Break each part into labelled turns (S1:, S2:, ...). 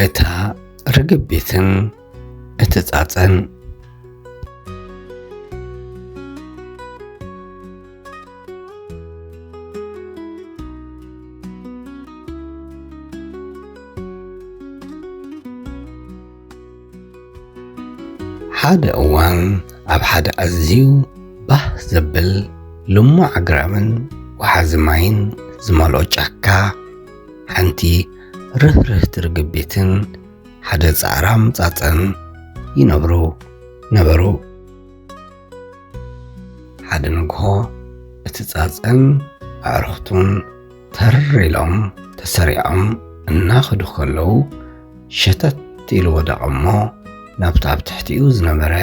S1: እታ ርግቢትን እትጻጸን ሓደ እዋን ኣብ ሓደ ኣዝዩ ባህ ዘብል ልሙዕ ኣግራብን ወሓዚ ማይን ዝመልኦ ጫካ ሓንቲ ርህርህቲ ርግቢትን ሓደ ጻዕራም ጻጸን ነበሩ። ሓደ ንግሆ እቲ ጻጸን ኣዕርኽቱን ተር ኢሎም ተሰሪዖም እናኸዱ ከለዉ ሸተት ኢሉ ወደቐ እሞ ናብቲ ኣብ ትሕቲኡ ዝነበረ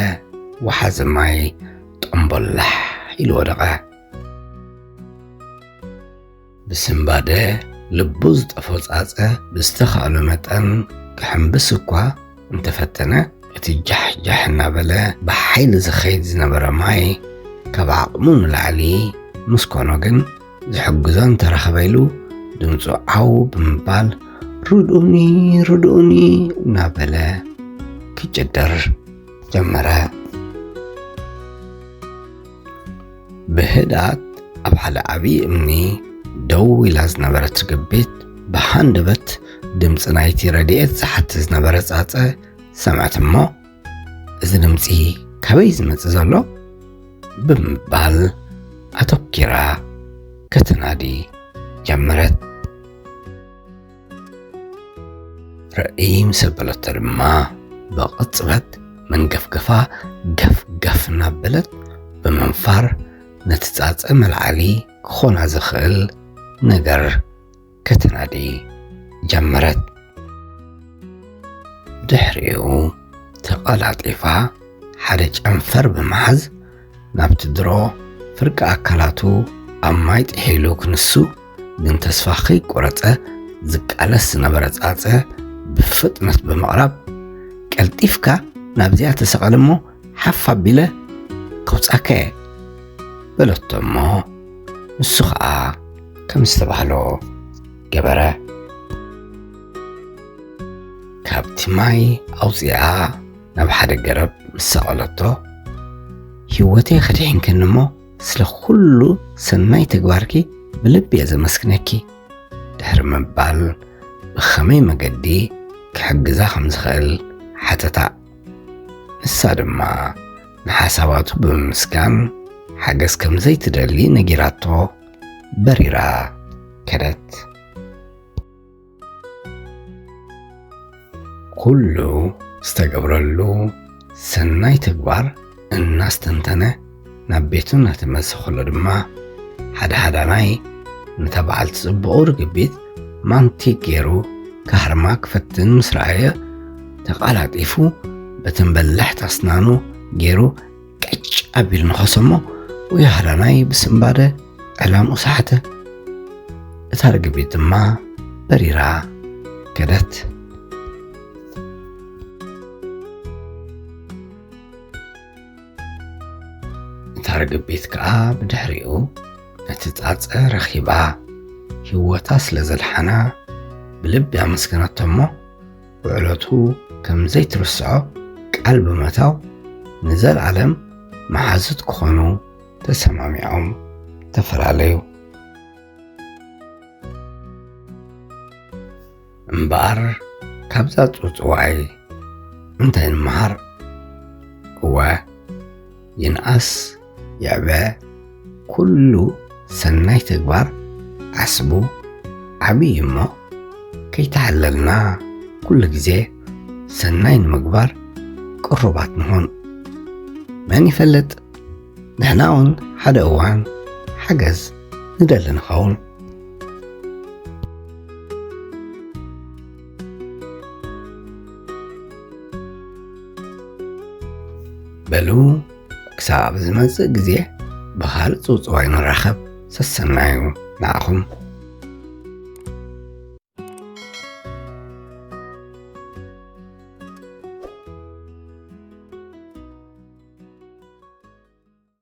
S1: ወሓዚ ማይ ጠምበላሕ ኢሉ ወደቐ። ብስምባደ ልቡ ዝጠፎ ጻጸ ብዝተኻእሎ መጠን ክሕምብስ እኳ እንተፈተነ እቲ ጃሕጃሕ እናበለ ብሓይሊ ዝኸይድ ዝነበረ ማይ ካብ ዓቕሙ ንላዕሊ ምስ ኮኖ ግን ዝሕግዞ እንተረኸበ ኢሉ ድምፁ ዓው ብምባል ርድኡኒ እናበለ ክጭደር ጀመረ። ብህድኣት ኣብ ሓደ ዓብዪ እምኒ ደው ኢላ ዝነበረት ርግቢት ብሃንደበት ድምፂ ናይቲ ረድኤት ዝሓቲ ዝነበረ ጻጸ ሰምዐት እሞ እዚ ድምፂ ካበይ ዝመጽእ ዘሎ ብምባል ኣተኪራ ክትናዲ ጀመረት። ርአይ ምስ ኣበለቶ ድማ ብቕጽበት መንገፍገፋ ገፍገፍ እናበለት ብምንፋር ነቲ ጻጸ መልዓሊ ክኾና ዝኽእል ነገር ክትናዲ ጀመረት። ድሕሪኡ ተቐላጢፋ ሓደ ጨንፈር ብምሓዝ ናብቲ ድሮ ፍርቂ ኣካላቱ ኣብ ማይ ጥሒሉ ክንሱ ግን ተስፋ ከይቆረፀ ዝቃለስ ዝነበረ ጻጸ ብፍጥነት ብምቕራብ ቀልጢፍካ ናብዚኣ ተሰቐለ እሞ ሓፍ ኣቢለ ከውፃከ በለቶ እሞ ንሱ ከዓ ከም ዝተባህሎ ገበረ። ካብቲ ማይ ኣውፂኣ ናብ ሓደ ገረብ ምስ ሰቐለቶ ህይወተይ ኸድሒንክኒ እሞ ስለ ኩሉ ሰናይ ተግባርኪ ብልቢ እየ ዘመስግነኪ ድሕሪ ምባል ብኸመይ መገዲ ክሕግዛ ከም ዝኽእል ሓተታ። ንሳ ድማ ንሓሳባቱ ብምምስጋን ሓገዝ ከም ዘይትደሊ ነጊራቶ በሪራ ከደት። ኩሉ ዝተገብረሉ ሰናይ ተግባር እናስተንተነ ናብ ቤቱ እናተመልሰ ከሎ ድማ ሓደ ሓዳናይ ነታ በዓልቲ ጽቡቕ ርግቢት ማንቲግ ገይሩ ካህርማ ክፈትን ምስ ረኣየ ተቐላጢፉ በተን በላሕቲ ኣስናኑ ገይሩ ቀጭ ኣቢሉ ንኸሰሞ ወይ ሓዳናይ ብስምባደ ዕላምኡ ሰሓተ። እታ ርግቢት ድማ በሪራ ከደት። እታ ርግቢት ከዓ ብድሕሪኡ ነቲ ጻጸ ረኺባ ህይወታ ስለ ዘድሓና ብልቢ ኣመስገናቶ እሞ ውዕለቱ ከም ዘይትርስዖ ቃል ብምእታው ንዘለዓለም መሓዙት ክኾኑ ተሰማሚዖም ተፈላለዩ። እምበኣር ካብዛ ጽውጽዋይ እንታይ ንምሃር? እወ ይንኣስ ይዕበ ኩሉ ሰናይ ተግባር ዓስቡ ዓብዪ እሞ ከይተሓለልና ኩሉ ግዜ ሰናይ ንምግባር ቅሩባት ንሆን። መን ይፈልጥ ንሕና እውን ሓደ እዋን ሓገዝ ንደሊ ንኸውን። በሉ ክሳብ ዝመጽእ ግዜ ብኻልእ ጽውጽዋይ ንራኸብ። ሰሰናዩ ንዓኹም።